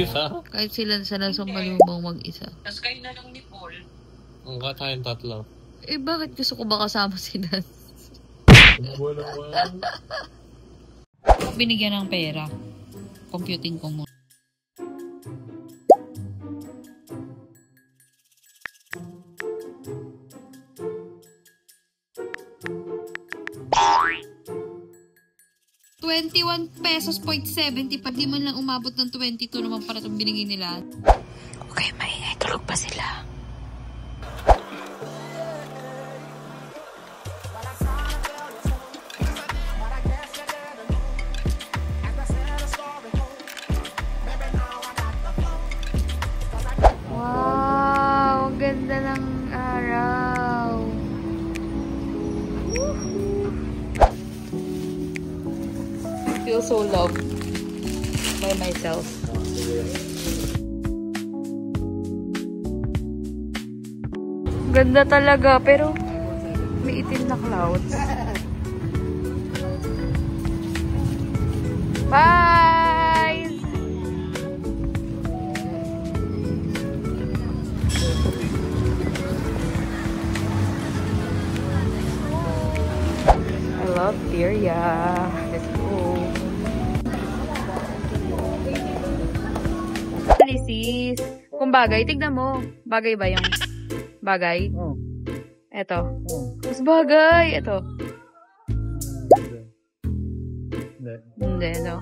Diba? Kahit sila sa sumalubong mag-isa. Tapos kayo na lang ni Paul. Ang tayong tatlo. Eh, bakit gusto ko ba kasama si Dan? Binigyan ng pera. Computing ko muna. ₱21.70 pag di man lang umabot ng 22 naman para itong binigay nila. Okay, maingay. Tulog pa sila. Wow! Ang ganda ng araw. I feel so loved by myself. Ganda talaga, pero may itim na clouds. Bye! I love Syria. Let's go. Sis, kung bagay, tignan mo. Bagay ba yung bagay? Oh. Eto. Oh. Mas bagay. Eto. Hindi. Hindi, no?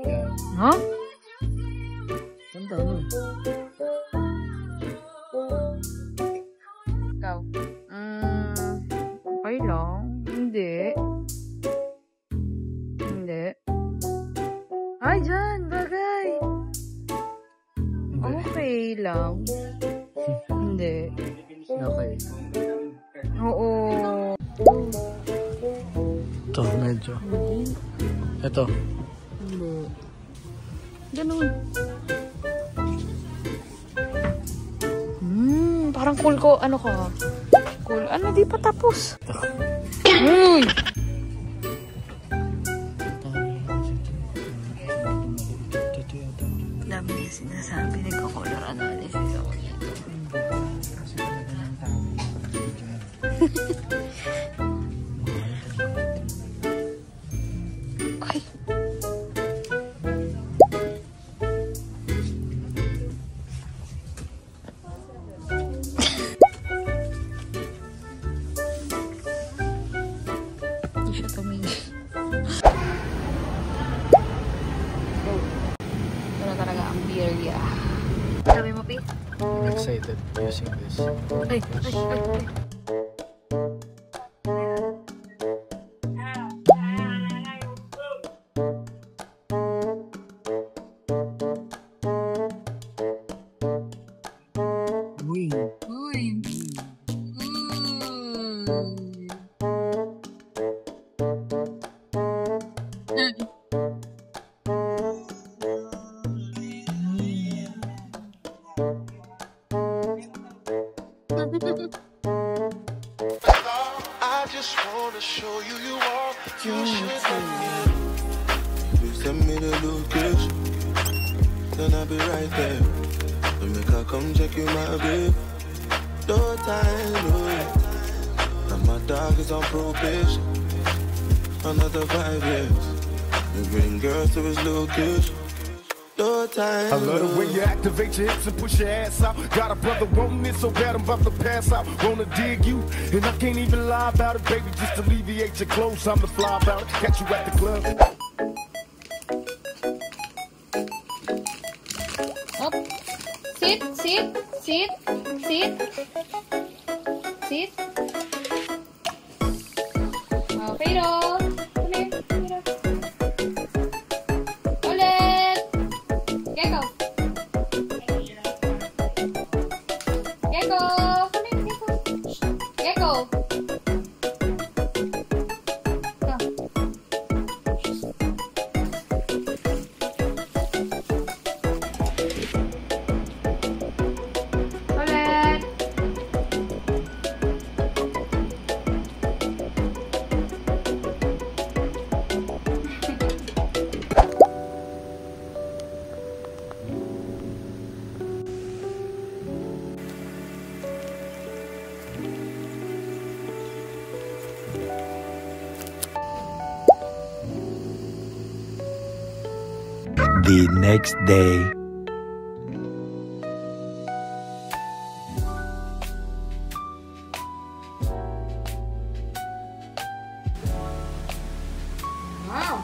Yeah. Huh? Ganda, ano? Ikaw. Okay lang. Hindi. Hindi. Ay, dyan. Bagay. Okay lang. Hindi. Okay. Oo. Ito, medyo. Ito. Hindi. Ganun. Parang cool ko. Ano ka? Cool. Ano, di pa tapos. Uy! Dami niya sinasabi. Nagko-color analysis ako nito. Ay! Hindi siya tumingin. Ito na talaga ang birria. Sabi mo, Pi? I'm excited using this. Ay, ay, ay, ay. Uy. Uy. I just wanna show you you are. You should you send me the location, then I'll be right there. So make her come check you, my babe. No time, no. And my dog is on probation. Another 5 years. We bring girls to his location. No time. I love the way you activate your hips and push your ass out. Got a brother wanting it so bad I'm about to pass out. Wanna dig you, and I can't even lie about it, baby. Just alleviate your clothes, I'm the fly about it. Catch you at the club. Up. Sit, sit, sit, sit. Sit. Okay, Ro. Ulit. Ulit. Gecko. Gecko. Gecko. Ulit. The next day. Wow!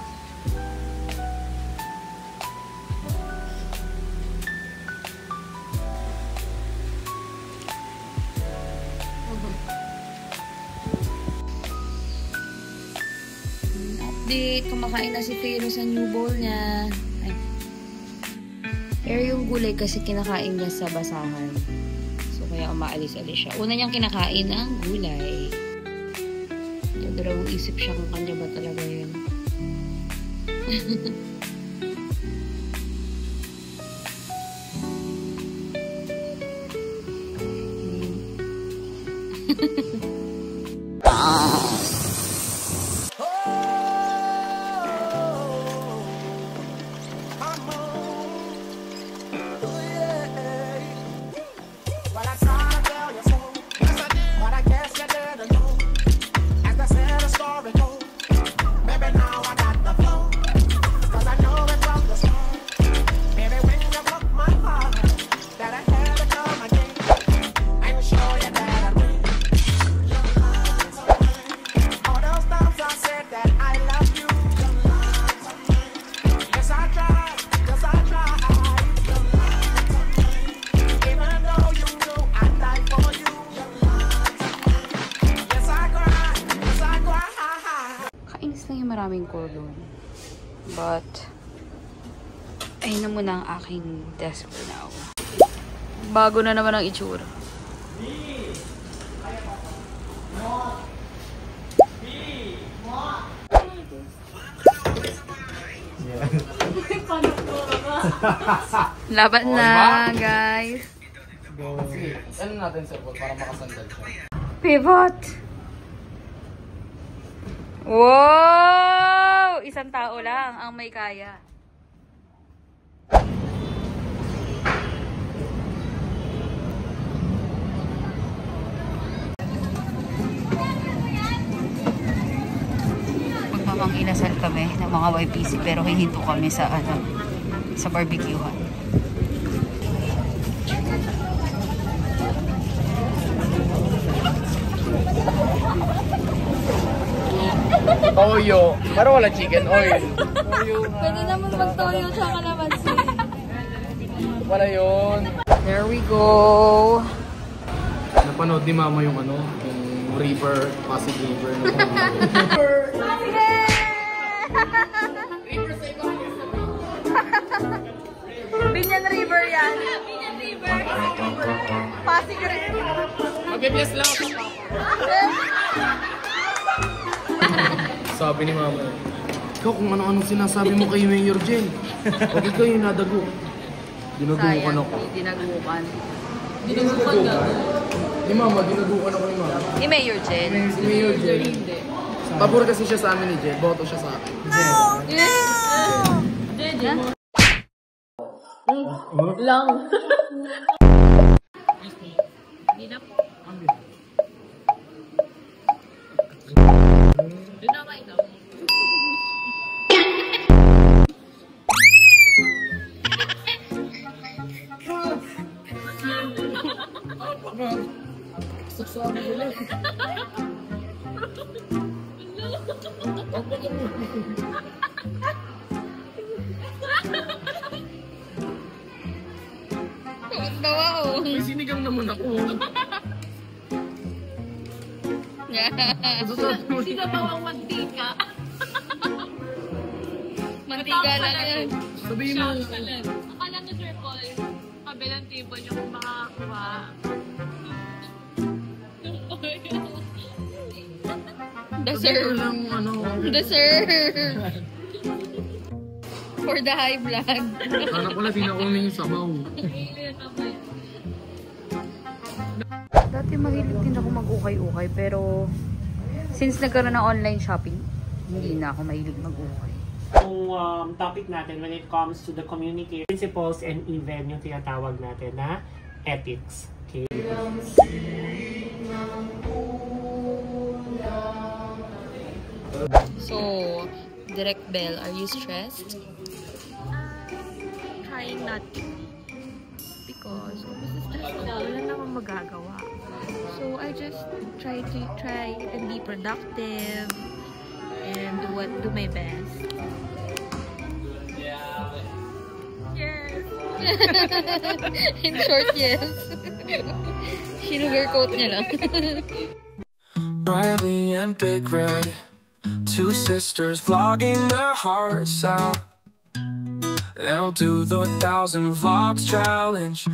Update, kumakain na si Fero sa new bowl niya. Ay. Pero yung gulay kasi kinakain niya sa basahan. So kaya umaalis-alis siya. Una niyang kinakain ang gulay. Dalawang isip siya kung kanya ba talaga yun. Maraming cordon. But, ayun na muna ang aking desk for now. Bago na naman ang itsura. Laban na, guys. Ano natin sa ball para makasandal siya? Pivot! Wow! Isang tao lang ang may kaya. Magmamang-inasal kami ng mga YPC pero hihinto kami sa sa barbecuehan. Toyo. Pero wala chicken oil. Toyo na. Pwede naman mag-toyo tsaka kalamansi. Wala yun. There we go. Napanood ni Mama yung yung river, Pasig River. Binyan River yan. Binyan River. Pasig River. Mag-bless lang ako sa papa. Sabi ni Mama, ikaw kung ano-anong sinasabi mo kay Mayor Jen. Huwag ikaw yung nadago. Dinagukan ako. Dinagukan. Dinagukan ka? Ni Mama, dinagukan ako ni Mama. Ni Mayor Jen. Si Mayor Jen. Pabor kasi siya sa amin ni Jen. Boto siya sa akin. Jen. Lang. May sinigang naman ako. Sinabawang mantika. Mantika lang yan. Sabihin mo. Akala na Sir Paul, kabilang table yung makakakuha. Dessert. Dessert. For the high blood. Anak ko lang, tinaunin yung sabaw. Dati mahilig din ako mag-ukay-ukay pero since nagkaroon ng online shopping, hindi na ako mahilig mag-ukay. Yung topic natin when it comes to the community principles and even yung tinatawag natin na ethics. Okay? So, Direct Bell, are you stressed? not eating. Because kung mas stress ako, wala namang magagawa. So I just try and be productive and do my best. Yes. In short, yes. Sinugarcoat niya lang. Riley and Big Red, two sisters vlogging their hearts out. They'll do the 1,000 vlogs challenge.